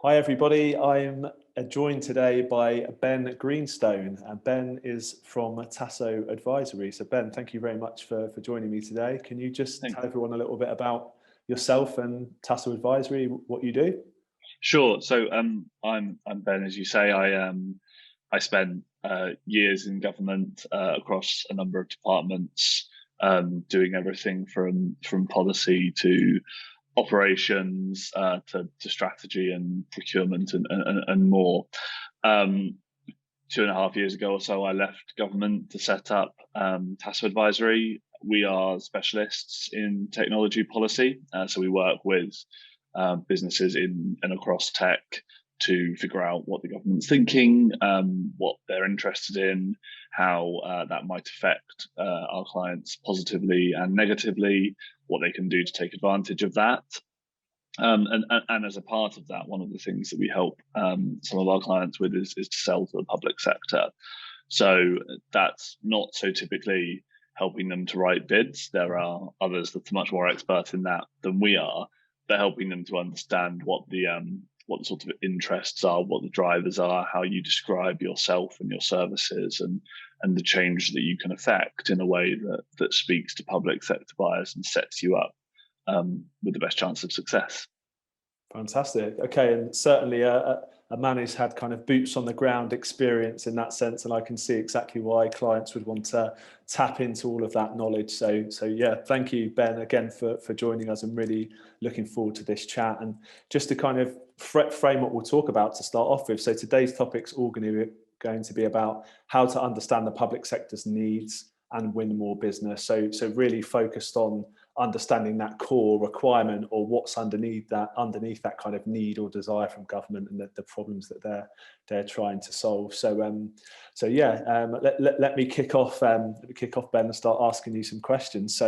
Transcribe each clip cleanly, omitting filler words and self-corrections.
Hi everybody, I'm joined today by Ben Greenstone, and Ben is from Taso Advisory. So Ben, thank you very much for joining me today. Can you just Thank tell everyone a little bit about yourself and Taso Advisory, what you do? Sure. So I'm Ben, as you say. I spent years in government across a number of departments, doing everything from policy to operations to strategy and procurement and more. Um, 2.5 years ago or so, I left government to set up Taso Advisory. We are specialists in technology policy, so we work with businesses in and across tech to figure out what the government's thinking, what they're interested in, how that might affect our clients positively and negatively, what they can do to take advantage of that. And as a part of that, one of the things that we help some of our clients with is to sell to the public sector. So that's not so typically helping them to write bids. There are others that are much more expert in that than we are. They're helping them to understand what the sort of interests are, what the drivers are, how you describe yourself and your services, and the change that you can affect in a way that speaks to public sector buyers and sets you up with the best chance of success. Fantastic. Okay, and certainly a man who's had kind of boots on the ground experience in that sense, and I can see exactly why clients would want to tap into all of that knowledge. So yeah, thank you, Ben, again for joining us. I'm really looking forward to this chat. And just to kind of frame what we'll talk about to start off with. So today's topic's all going to be about how to understand the public sector's needs and win more business. So really focused on understanding that core requirement, or what's underneath that kind of need or desire from government, and the problems that they're trying to solve. Let me kick off. Ben, and start asking you some questions.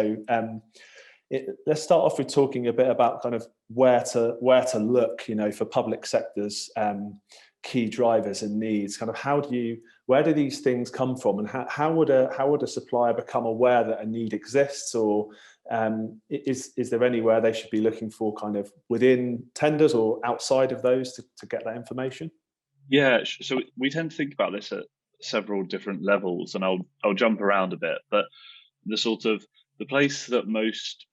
Let's start off with talking a bit about kind of where to look, for public sectors key drivers and needs. Kind of where do these things come from, and how would a supplier become aware that a need exists, or is there anywhere they should be looking for, kind of within tenders or outside of those, to get that information? Yeah, so we tend to think about this at several different levels, and I'll jump around a bit, but the place that most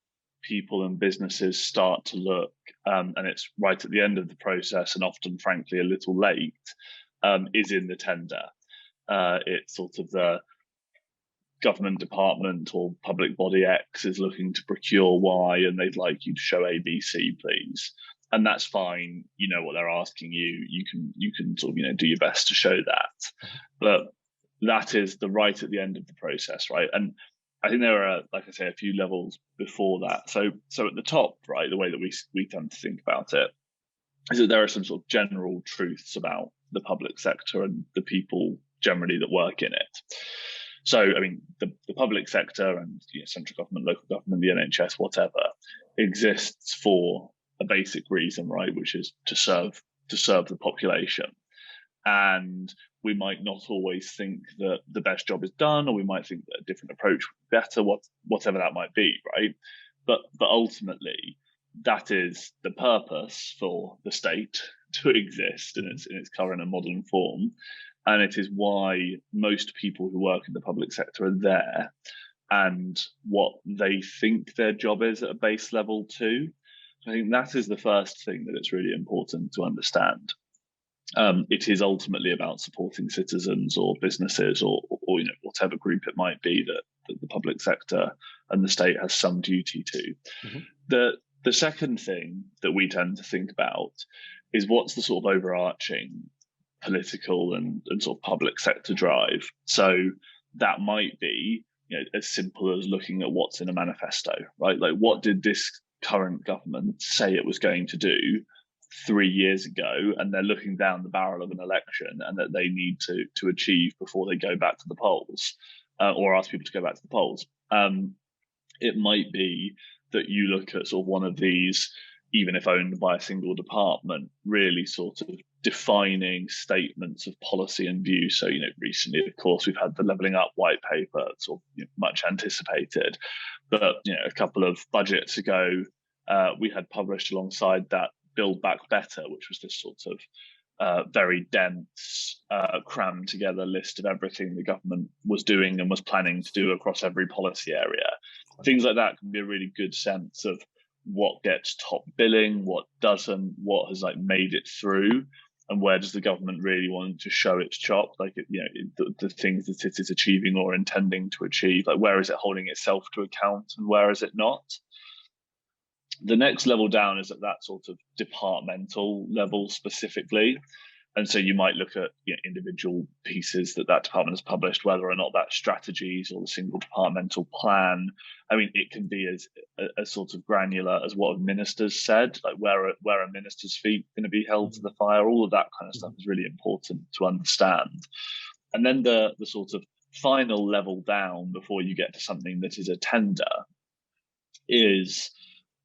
people and businesses start to look, and it's right at the end of the process, and often, frankly, a little late, is in the tender. It's sort of the government department or public body X is looking to procure Y, and they'd like you to show ABC, please. And that's fine. You know what they're asking you. You can sort of, do your best to show that. But that is the right at the end of the process, right? And I think there are, like I say, a few levels before that. So at the top, right, the way that we tend to think about it is that there are some sort of general truths about the public sector and the people generally that work in it. So, I mean, the public sector and central government, local government, the NHS, whatever, exists for a basic reason, right, which is to serve the population. And we might not always think that the best job is done, or we might think that a different approach would be better, whatever that might be, right? But ultimately, that is the purpose for the state to exist in its current and modern form. And it is why most people who work in the public sector are there, and what they think their job is at a base level too. So I think that is the first thing that it's really important to understand. It is ultimately about supporting citizens or businesses or whatever group it might be that the public sector and the state has some duty to. Mm-hmm. The second thing that we tend to think about is what's the sort of overarching political and sort of public sector drive. So that might be as simple as looking at what's in a manifesto, right? Like, what did this current government say it was going to do 3 years ago, and they're looking down the barrel of an election, and that they need to achieve before they go back to the polls, or ask people to go back to the polls. It might be that you look at sort of one of these, even if owned by a single department, really sort of defining statements of policy and view. So, recently, of course, we've had the Levelling Up white paper, sort of much anticipated. But, a couple of budgets ago, we had published alongside that Build Back Better, which was this sort of very dense, crammed together list of everything the government was doing and was planning to do across every policy area. Things like that can be a really good sense of what gets top billing, what doesn't, what has like made it through, and where does the government really want to show its chop, like the things that it is achieving or intending to achieve, like where is it holding itself to account and where is it not. The next level down is at that sort of departmental level specifically. And so you might look at individual pieces that department has published, whether or not that's strategies or the single departmental plan. I mean, it can be as sort of granular as what a minister's said, like where a minister's feet going to be held to the fire. All of that kind of stuff is really important to understand. And then the sort of final level down before you get to something that is a tender is,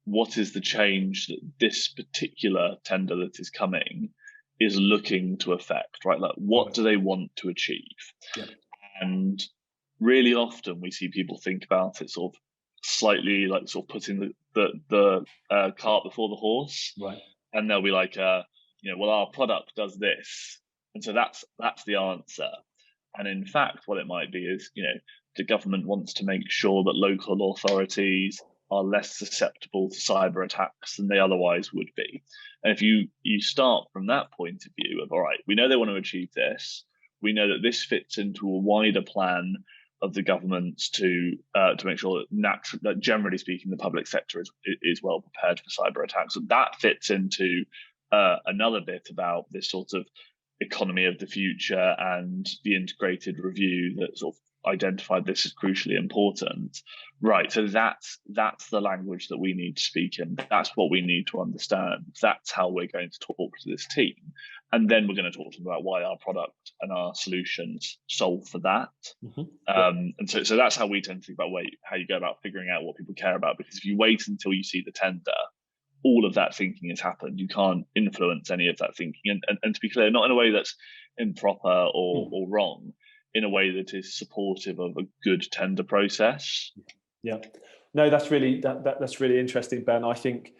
what is the change that this particular tender that is coming is looking to affect, right? Like, what do they want to achieve? Yeah. And really often we see people think about it sort of slightly like sort of putting the cart before the horse, right? And they'll be like, well, our product does this, and so that's the answer. And in fact, what it might be is, the government wants to make sure that local authorities are less susceptible to cyber attacks than they otherwise would be. And if you start from that point of view of, all right, we know they want to achieve this, we know that this fits into a wider plan of the governments to make sure that generally speaking, the public sector is well prepared for cyber attacks. So that fits into another bit about this sort of economy of the future and the integrated review that sort of identified this as crucially important. Right, so that's the language that we need to speak in. That's what we need to understand. That's how we're going to talk to this team. And then we're going to talk to them about why our product and our solutions solve for that. And so that's how we tend to think about how you go about figuring out what people care about. Because if you wait until you see the tender, all of that thinking has happened. You can't influence any of that thinking. And to be clear, not in a way that's improper or wrong, in a way that is supportive of a good tender process. Yeah, no, that's really that's really interesting, Ben. I think,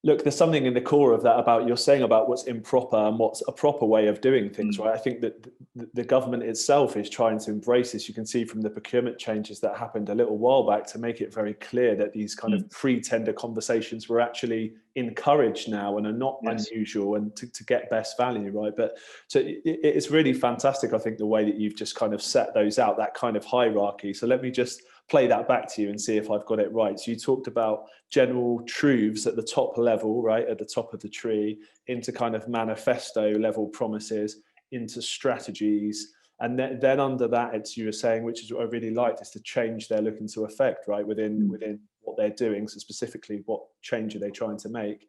look, there's something in the core of that about you're saying about what's improper and what's a proper way of doing things, right? I think that the government itself is trying to embrace this. You can see from the procurement changes that happened a little while back to make it very clear that these kind of pre-tender conversations were actually encouraged now and are not unusual, and to get best value, right? But so it's really fantastic, I think, the way that you've just kind of set those out, that kind of hierarchy. So let me just play that back to you and see if I've got it right. So you talked about general truths at the top level, right, at the top of the tree, into kind of manifesto level promises, into strategies, and then under that, it's, you were saying, which is what I really liked, is the change they're looking to affect, right, within what they're doing. So specifically, what change are they trying to make,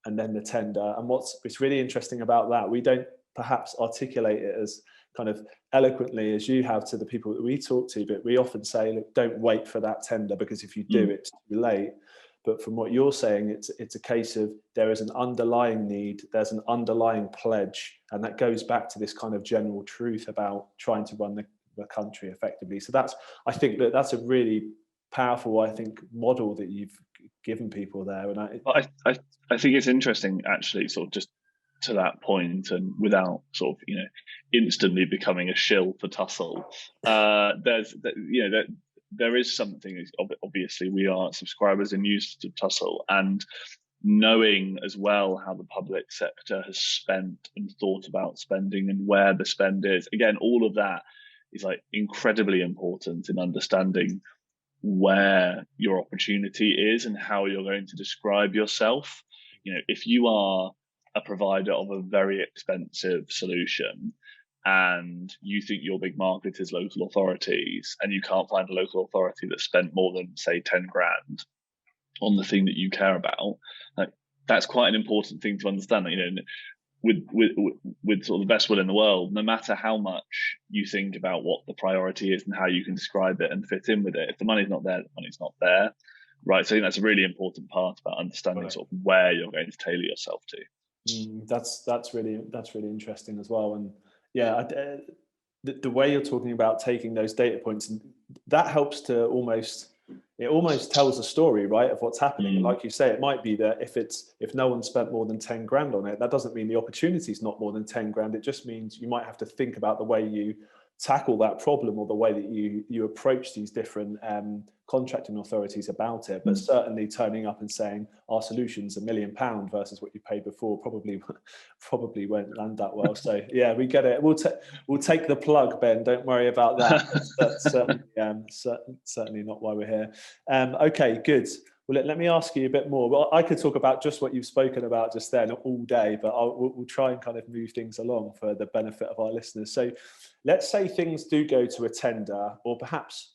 and then the tender. And what's really interesting about that, we don't perhaps articulate it as kind of eloquently as you have to the people that we talk to, but we often say, look, don't wait for that tender, because if you do, it's too late. But from what you're saying, it's a case of there is an underlying need, there's an underlying pledge, and that goes back to this kind of general truth about trying to run the country effectively. So I think that's a really powerful, I think, model that you've given people there. And I think it's interesting, actually, sort of just to that point, and without sort of instantly becoming a shill for Tussle, there is something. Obviously, we are subscribers and users of Tussle, and knowing as well how the public sector has spent and thought about spending and where the spend is. Again, all of that is like incredibly important in understanding where your opportunity is and how you're going to describe yourself. If you are a provider of a very expensive solution and you think your big market is local authorities, and you can't find a local authority that spent more than, say, 10 grand on the thing that you care about, like, that's quite an important thing to understand. With sort of the best will in the world, no matter how much you think about what the priority is and how you can describe it and fit in with it, if the money's not there, the money's not there, right? So I think that's a really important part about understanding sort of where you're going to tailor yourself to. That's really interesting as well. And the way you're talking about taking those data points, and that helps to almost it almost tells a story, right, of what's happening. And Mm. like you say, it might be that if no one spent more than 10 grand on it, that doesn't mean the opportunity is not more than 10 grand. It just means you might have to think about the way you tackle that problem, or the way that you approach these different contracting authorities about it. But certainly turning up and saying our solution's £1 million versus what you paid before probably won't land that well. So yeah, we get it. We'll take the plug, Ben. Don't worry about that. That's certainly not why we're here. Okay, good. Well, let me ask you a bit more. Well, I could talk about just what you've spoken about just then all day, but we'll try and kind of move things along for the benefit of our listeners. So let's say things do go to a tender, or perhaps,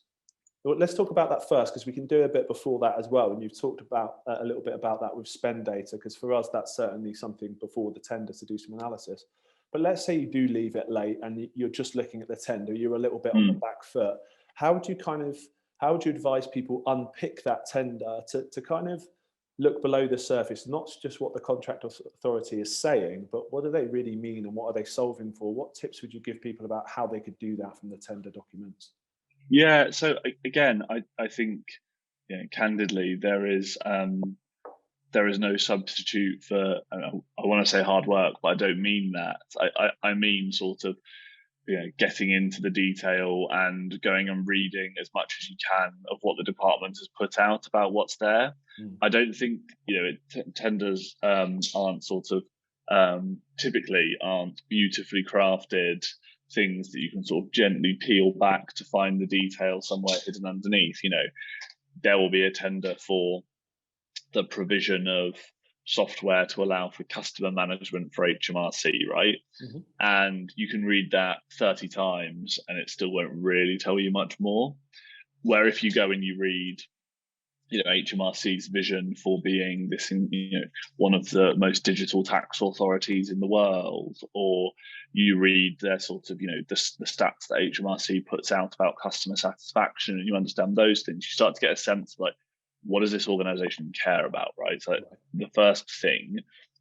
well, let's talk about that first, because we can do a bit before that as well. And you've talked about a little bit about that with spend data, because for us, that's certainly something before the tender to do some analysis. But let's say you do leave it late and you're just looking at the tender, you're a little bit on the back foot. How would you advise people unpick that tender to kind of look below the surface, not just what the contract authority is saying, but what do they really mean and what are they solving for? What tips would you give people about how they could do that from the tender documents? Yeah. So again, I think, candidly, there is no substitute for, I want to say hard work, but I don't mean that. I mean sort of, getting into the detail and going and reading as much as you can of what the department has put out about what's there. I don't think, tenders aren't sort of, typically aren't beautifully crafted things that you can sort of gently peel back to find the detail somewhere hidden underneath. There will be a tender for the provision of software to allow for customer management for HMRC, right? Mm-hmm. And you can read that 30 times and it still won't really tell you much more. Where if you go and you read, HMRC's vision for being this, one of the most digital tax authorities in the world, or you read their sort of, the stats that HMRC puts out about customer satisfaction, and you understand those things, you start to get a sense of, like, what does this organization care about, right? So the first thing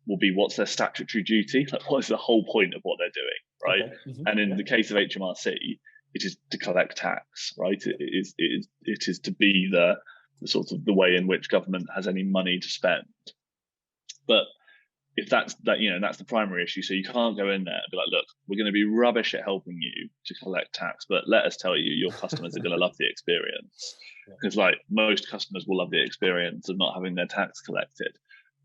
will be, what's their statutory duty? Like, what is the whole point of what they're doing, right? Okay. Mm-hmm. And in the case of HMRC, it is to collect tax, right? It is to be the sort of the way in which government has any money to spend. But if that's the primary issue, so you can't go in there and be like, look, we're going to be rubbish at helping you to collect tax, but let us tell you, your customers are going to love the experience, because like most customers will love the experience of not having their tax collected.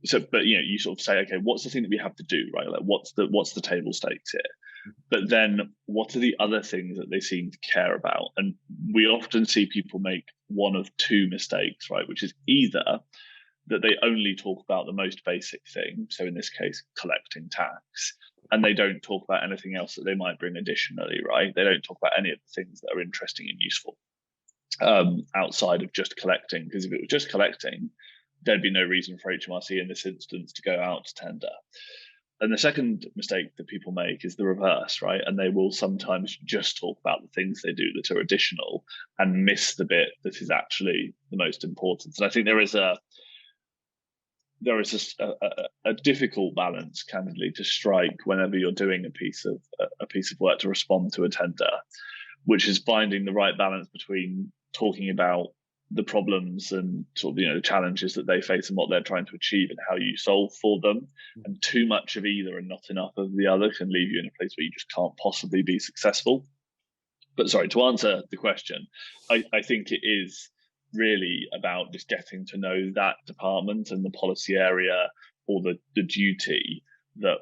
So, but you sort of say, okay, what's the thing that we have to do, right? Like, what's the table stakes here? But then what are the other things that they seem to care about? And we often see people make one of two mistakes, right? Which is either that they only talk about the most basic thing, so in this case, collecting tax, and they don't talk about anything else that they might bring additionally, right? They don't talk about any of the things that are interesting and useful outside of just collecting, because if it was just collecting, there'd be no reason for HMRC in this instance to go out to tender. And the second mistake that people make is the reverse, right? And they will sometimes just talk about the things they do that are additional and miss the bit that is actually the most important. And I think there is a difficult balance, candidly, to strike whenever you're doing a piece of work to respond to a tender, which is finding the right balance between talking about the problems and sort of, the challenges that they face and what they're trying to achieve and how you solve for them. And too much of either and not enough of the other can leave you in a place where you just can't possibly be successful. But sorry, to answer the question, I think it is really about just getting to know that department and the policy area, or the duty that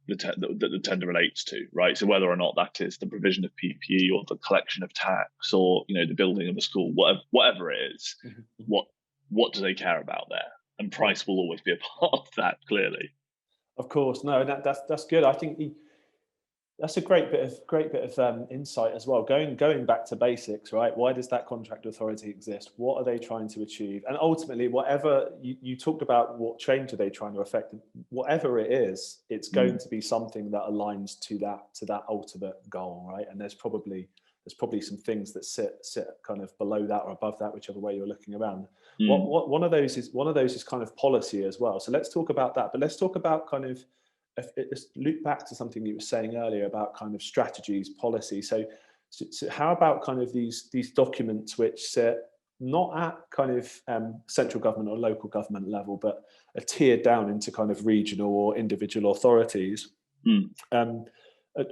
the tender relates to, right? So whether or not that is the provision of PPE or the collection of tax or the building of a school, whatever it is, what do they care about there? And price will always be a part of that, clearly. Of course, no, that's good. I think that's a great bit of insight as well. Going back to basics, right? Why does that contract authority exist? What are they trying to achieve? And ultimately, whatever you talked about, what change are they trying to affect? Whatever it is, it's going to be something that aligns to that ultimate goal, right? And there's probably some things that sit kind of below that or above that, whichever way you're looking around. One of those is kind of policy as well. So let's talk about that. But let's talk about kind of, let's loop back to something you were saying earlier about kind of strategies, policy. So how about kind of these documents which sit not at kind of central government or local government level, but a tier down into kind of regional or individual authorities.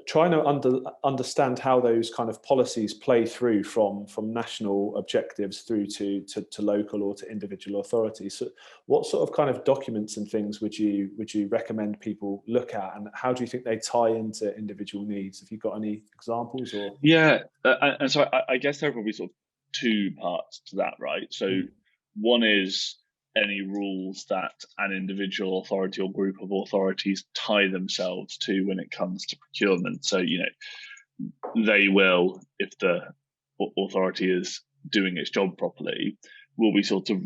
Trying to understand how those kind of policies play through from national objectives through to local or to individual authorities. So what sort of kind of documents and things would you recommend people look at, and how do you think they tie into individual needs? Have you got any examples? Or and so I guess there are probably sort of two parts to that, right? So one is any rules that an individual authority or group of authorities tie themselves to when it comes to procurement. So, they will, if the authority is doing its job properly, will be sort of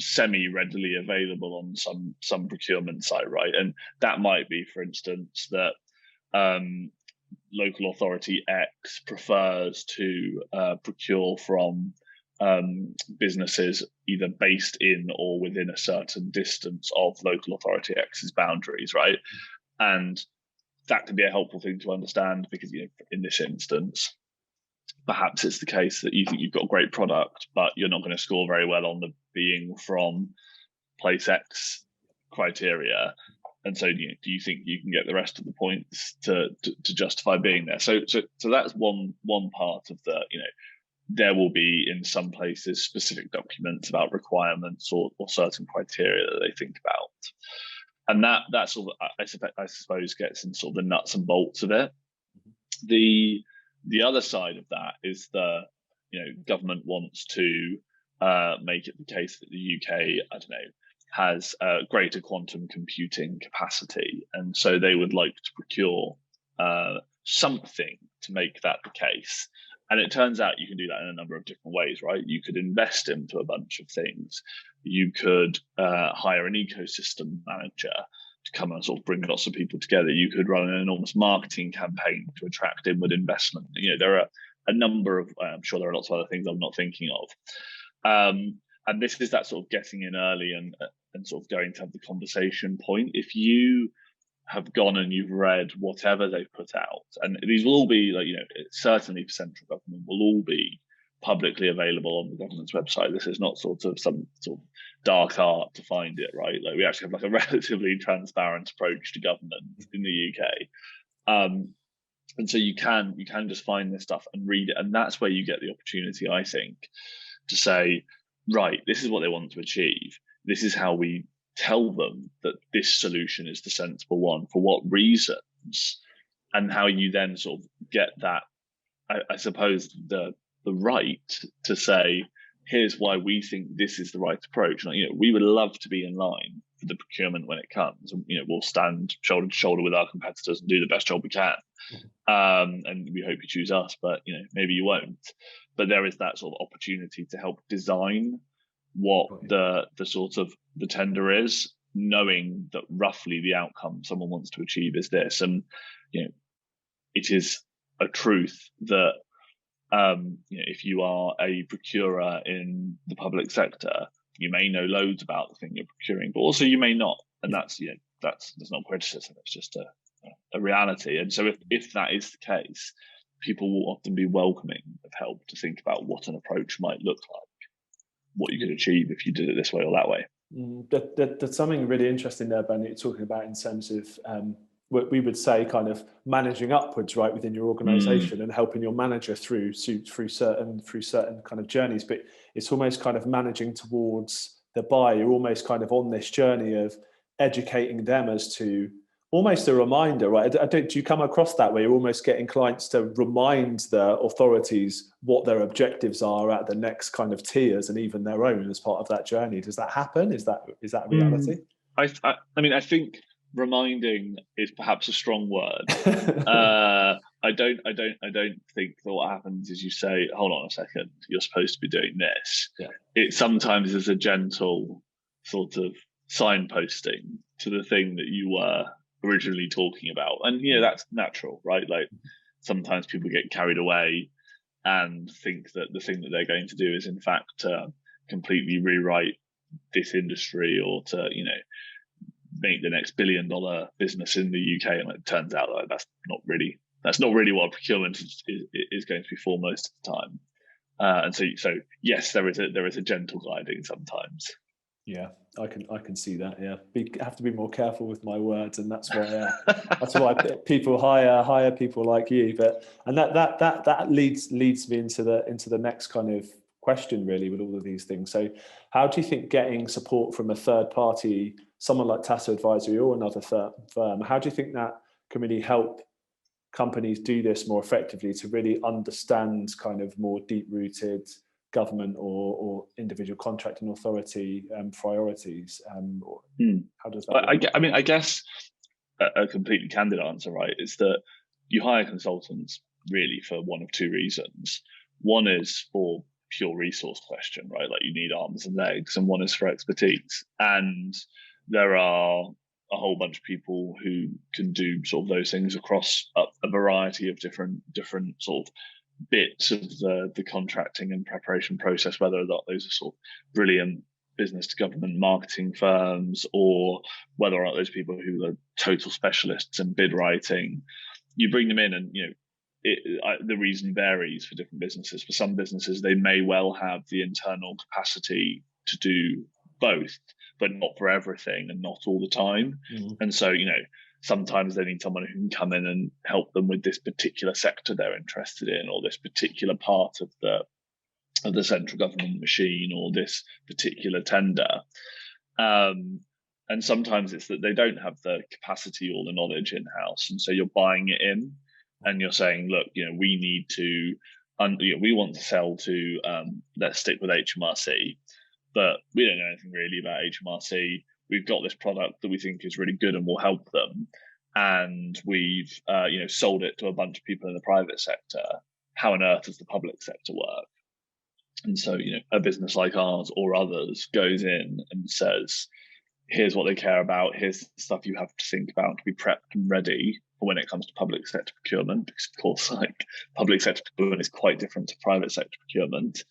semi-readily available on some procurement site, right? And that might be, for instance, that local authority X prefers to procure from businesses either based in or within a certain distance of local authority X's boundaries, right? And that can be a helpful thing to understand, because in this instance, perhaps it's the case that you think you've got a great product, but you're not going to score very well on the being from place X criteria. And so, do you think you can get the rest of the points to justify being there? So that's one part of the, there will be in some places specific documents about requirements or certain criteria that they think about, and that sort of I suppose gets in sort of the nuts and bolts of it. The other side of that is the government wants to make it the case that the UK, I don't know, has greater quantum computing capacity, and so they would like to procure something to make that the case. And it turns out you can do that in a number of different ways, right? You could invest into a bunch of things. You could hire an ecosystem manager to come and sort of bring lots of people together. You could run an enormous marketing campaign to attract inward investment. There are a number of, I'm sure there are lots of other things I'm not thinking of. And this is that sort of getting in early and sort of going to have the conversation point. If you have gone and you've read whatever they've put out, and these will all be certainly for central government, will all be publicly available on the government's website. This is not sort of some sort of dark art to find it, right? Like, we actually have a relatively transparent approach to government in the UK. And so you can just find this stuff and read it, and that's where you get the opportunity, I think, to say, right, this is what they want to achieve. This is how we tell them that this solution is the sensible one, for what reasons, and how you then sort of get that, I suppose, the right to say, here's why we think this is the right approach. We would love to be in line for the procurement when it comes, and we'll stand shoulder to shoulder with our competitors and do the best job we can. And we hope you choose us, but maybe you won't. But there is that sort of opportunity to help design what the sort of the tender is, knowing that roughly the outcome someone wants to achieve is this. And it is a truth that if you are a procurer in the public sector, you may know loads about the thing you're procuring, but also you may not, and that's not criticism, it's just a reality. And so if that is the case, people will often be welcoming of help to think about what an approach might look like, what you could achieve if you did it this way or that way. That's something really interesting there, Ben, you're talking about in terms of what we would say kind of managing upwards, right, within your organization and helping your manager through certain kind of journeys. But it's almost kind of managing towards the buyer. You're almost kind of on this journey of educating them as to almost a reminder, right? Do you come across that where you're almost getting clients to remind the authorities what their objectives are at the next kind of tiers, and even their own as part of that journey? Does that happen? Is that a reality? I mean, I think reminding is perhaps a strong word. I don't think that what happens is you say, hold on a second, you're supposed to be doing this. Yeah. It sometimes is a gentle sort of signposting to the thing that you were originally talking about. And that's natural, right? Like, sometimes people get carried away and think that the thing that they're going to do is in fact completely rewrite this industry, or to make the next $1 billion business in the UK. And it turns out that that's not really what procurement is going to be for most of the And so yes, there is a gentle guiding sometimes. Yeah, I can see that. Yeah, have to be more careful with my words, and that's why people hire people like you. But and that leads me into the next kind of question, really, with all of these things. So, how do you think getting support from a third party, someone like Taso Advisory or another firm, how do you think that can really help companies do this more effectively to really understand kind of more deep-rooted government or individual contracting authority priorities? How does that work? I mean, I guess a completely candid answer, right, is that you hire consultants really for one of two reasons. One is for pure resource question, right? Like you need arms and legs, and one is for expertise. And there are a whole bunch of people who can do sort of those things across a variety of different sort of bits of the contracting and preparation process, whether or not those are sort of brilliant business to government marketing firms, or whether or not those people who are total specialists in bid writing. You bring them in, and the reason varies for different businesses. For some businesses, they may well have the internal capacity to do both, but not for everything and not all the time. And so, sometimes they need someone who can come in and help them with this particular sector they're interested in, or this particular part of the central government machine, or this particular tender. And sometimes it's that they don't have the capacity or the knowledge in-house, and so you're buying it in, and you're saying, look, we need to, we want to sell to, let's stick with HMRC, but we don't know anything really about HMRC. We've got this product that we think is really good and will help them, and we've sold it to a bunch of people in the private sector. How on earth does the public sector work? And so, a business like ours or others goes in and says, here's what they care about. Here's the stuff you have to think about to be prepped and ready for when it comes to public sector procurement. Because, of course, like public sector procurement is quite different to private sector procurement.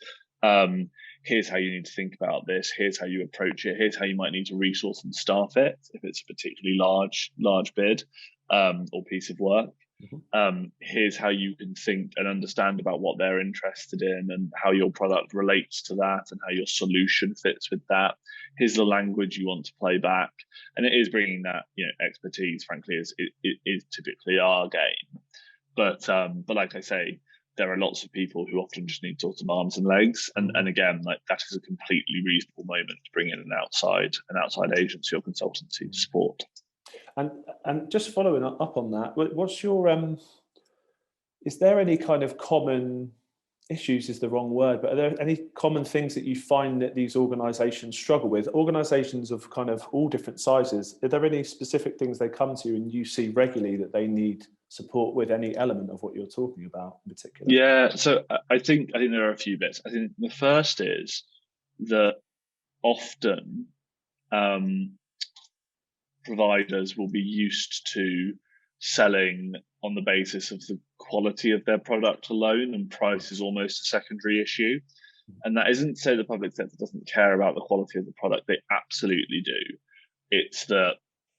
Here's how you need to think about this. Here's how you approach it. Here's how you might need to resource and staff it if it's a particularly large bid or piece of work. Here's how you can think and understand about what they're interested in and how your product relates to that and how your solution fits with that. Here's the language you want to play back. And it is bringing that, expertise, frankly, is typically our game. But like I say, there are lots of people who often just need sort of arms and legs. And again, like that is a completely reasonable moment to bring in an outside agency or consultancy to support. And just following up on that, what's your is there any kind of common issues is the wrong word, but are there any common things that you find that these organizations struggle with? Organizations of kind of all different sizes, are there any specific things they come to and you see regularly that they need support with, any element of what you're talking about in particular? Yeah, so I think there are a few bits. I think the first is that often providers will be used to selling on the basis of the quality of their product alone, and price is almost a secondary issue. And that isn't to say the public sector doesn't care about the quality of the product. They absolutely do. It's that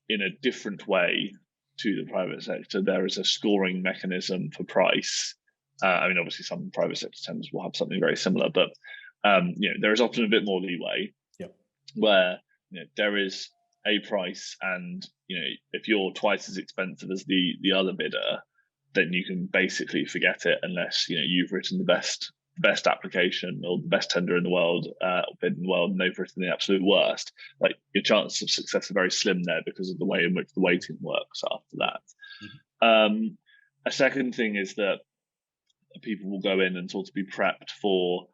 in a different way to the private sector, there is a scoring mechanism for price. I mean, obviously some private sector tenders will have something very similar, but there is often a bit more leeway. Yep. Where there is a price, and if you're twice as expensive as the other bidder, then you can basically forget it unless you've written the best application or the best tender in the world, or bid in the world, and they've written the absolute worst. Like your chances of success are very slim there because of the way in which the weighting works after that. A second thing is that people will go in and sort of be prepped for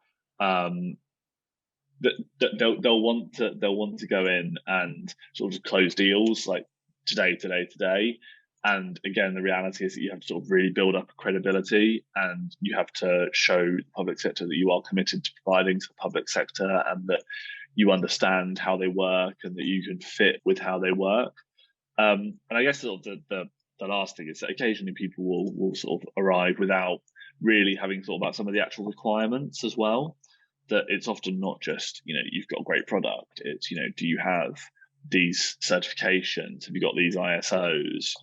they'll want to go in and sort of close deals like today. And again, the reality is that you have to sort of really build up credibility, and you have to show the public sector that you are committed to providing to the public sector, and that you understand how they work and that you can fit with how they work. And I guess sort of the last thing is that occasionally people will sort of arrive without really having thought about some of the actual requirements as well. That it's often not just, you've got a great product. It's, do you have these certifications? Have you got these ISOs?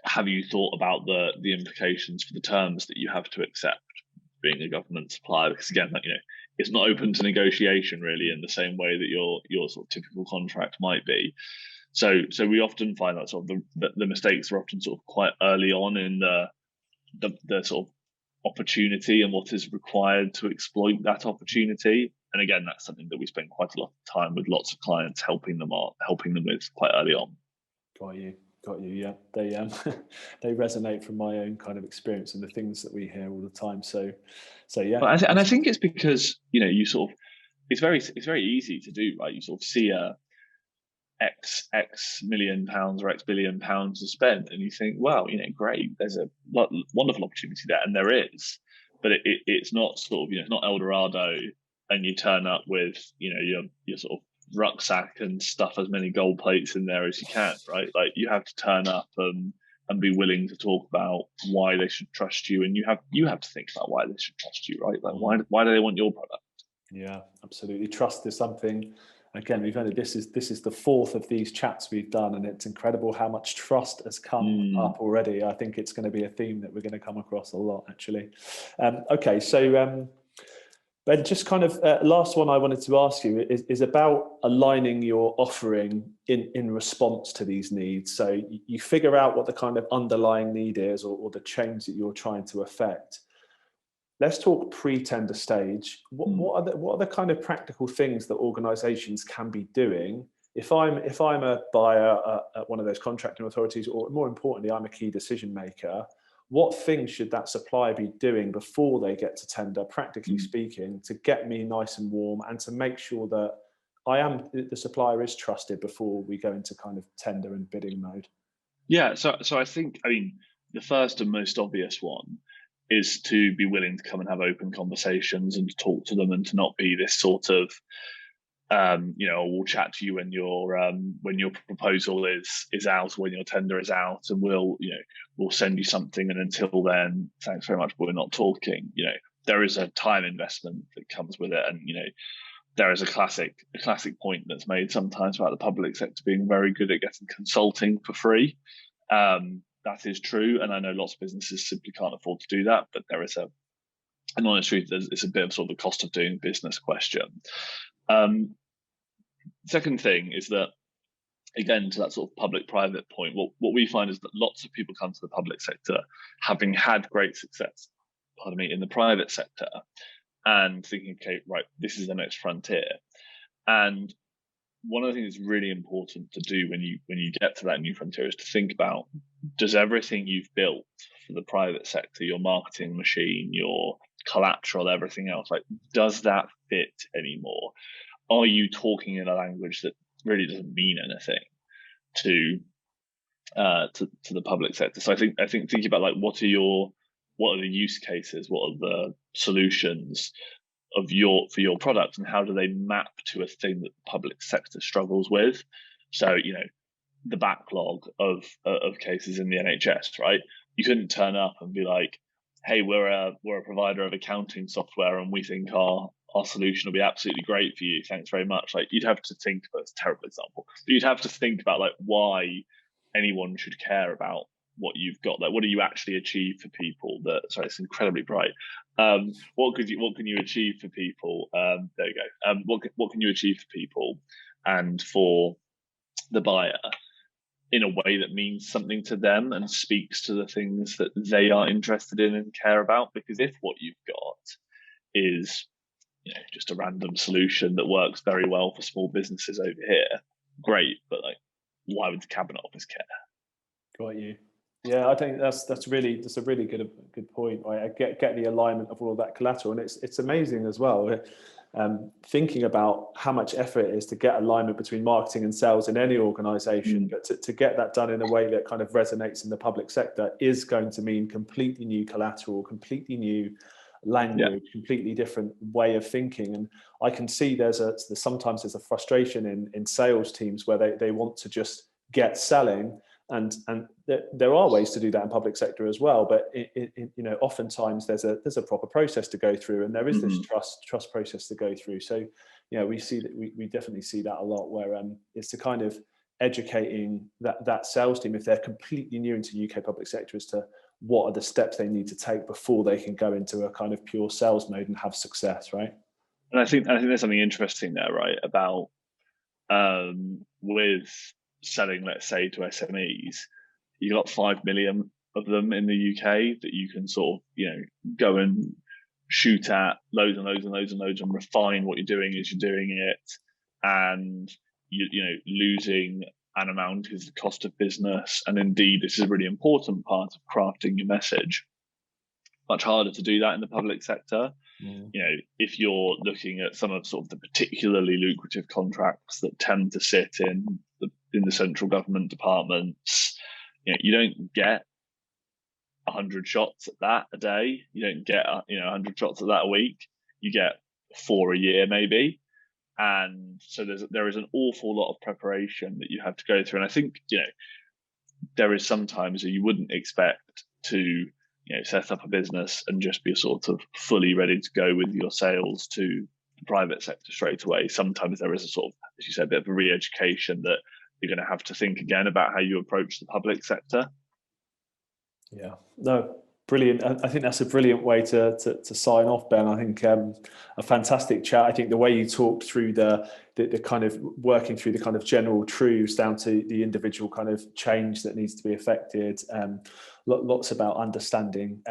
Have you thought about the implications for the terms that you have to accept? being a government supplier, because again, like, it's not open to negotiation really in the same way that your sort of typical contract might be. So we often find that sort of the mistakes are often sort of quite early on in the sort of opportunity and what is required to exploit that opportunity. And again, that's something that we spend quite a lot of time with lots of clients helping them with quite early on. Got you. Yeah, they they resonate from my own kind of experience and the things that we hear all the time. So yeah. But I think it's because you sort of it's very easy to do, right? You sort of see a X million pounds or X billion pounds to spend, and you think, wow, great, there's a wonderful opportunity there, and there is, but it's not sort of it's not El Dorado, and you turn up with your sort of rucksack and stuff as many gold plates in there as you can, right? Like, you have to turn up and be willing to talk about why they should trust you, and you have to think about why they should trust you, right? Like, why do they want your product? Yeah, absolutely. Trust is something. Again, we've only this is the fourth of these chats we've done, and it's incredible how much trust has come up already. I think it's going to be a theme that we're going to come across a lot, actually. Okay, so Ben, just kind of last one I wanted to ask you is about aligning your offering in response to these needs. So you figure out what the kind of underlying need is, or the change that you're trying to affect. Let's talk pre-tender stage. What are the kind of practical things that organisations can be doing? If I'm a buyer at one of those contracting authorities, or more importantly, I'm a key decision maker, what things should that supplier be doing before they get to tender, practically speaking, to get me nice and warm and to make sure that the supplier is trusted before we go into kind of tender and bidding mode? Yeah, so I think, the first and most obvious one is to be willing to come and have open conversations and to talk to them, and to not be this sort of we'll chat to you when your proposal is out, or when your tender is out, and we'll send you something, and until then, thanks very much, but we're not talking. There is a time investment that comes with it, and there is a classic point that's made sometimes about the public sector being very good at getting consulting for free. That is true, and I know lots of businesses simply can't afford to do that, but there is an honest truth. It's a bit of sort of the cost of doing business question. Second thing is that, again, to that sort of public-private point, what we find is that lots of people come to the public sector having had great success, in the private sector, and thinking, okay, right, this is the next frontier. And one of the things that's really important to do when you get to that new frontier is to think about, does everything you've built for the private sector, your marketing machine, your collateral, everything else, like, does that fit anymore? Are you talking in a language that really doesn't mean anything to the public sector? So I think thinking about, like, what are the use cases, what are the solutions for your product, and how do they map to a thing that the public sector struggles with? So the backlog of cases in the NHS, right? You couldn't turn up and be like, hey, we're a provider of accounting software, and we think our solution will be absolutely great for you, thanks very much. Like, you'd have to think, but it's a terrible example, but you'd have to think about, like, why anyone should care about what you've got. Like, what do you actually achieve for people? Sorry, it's incredibly bright. What can you achieve for people? There you go. What can you achieve for people and for the buyer in a way that means something to them and speaks to the things that they are interested in and care about? Because if what you've got is just a random solution that works very well for small businesses over here, great, but, like, why would the Cabinet Office care? Got you. Yeah, I think that's a really good point. Right? I get the alignment of all of that collateral, and it's amazing as well. Thinking about how much effort it is to get alignment between marketing and sales in any organisation, but to get that done in a way that kind of resonates in the public sector is going to mean completely new collateral, completely new language, completely different way of thinking. And I can see sometimes there's a frustration in sales teams where they want to just get selling. And there are ways to do that in public sector as well, but oftentimes there's a proper process to go through, and there is this trust process to go through. So we see that we definitely see that a lot, where it's the kind of educating that sales team, if they're completely new into UK public sector, as to what are the steps they need to take before they can go into a kind of pure sales mode and have success, right? And I think there's something interesting there, right? About with selling, let's say, to SMEs, you got 5 million of them in the UK that you can sort of, go and shoot at loads and loads and loads and loads and refine what you're doing as you're doing it. And, losing an amount is the cost of business. And indeed, this is a really important part of crafting your message. Much harder to do that in the public sector. If you're looking at some of sort of the particularly lucrative contracts that tend to sit in the central government departments, you don't get 100 shots at that a day. You don't get 100 shots at that a week. You get 4 a year maybe. And so there is an awful lot of preparation that you have to go through. And I think there is sometimes that you wouldn't expect to set up a business and just be sort of fully ready to go with your sales to the private sector straight away. Sometimes there is a sort of, as you said, a bit of a re-education that you're going to have to think again about how you approach the public sector. Yeah, no, brilliant. I think that's a brilliant way to sign off, Ben. I think a fantastic chat. I think the way you talked through the kind of working through the kind of general truths down to the individual kind of change that needs to be affected. Lots about understanding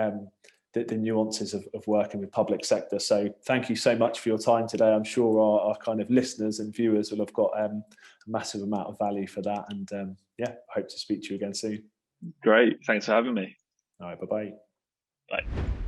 the nuances of working with public sector. So thank you so much for your time today. I'm sure our kind of listeners and viewers will have got a massive amount of value for that. And I hope to speak to you again soon. Great. Thanks for having me. All right. Bye-bye. Bye.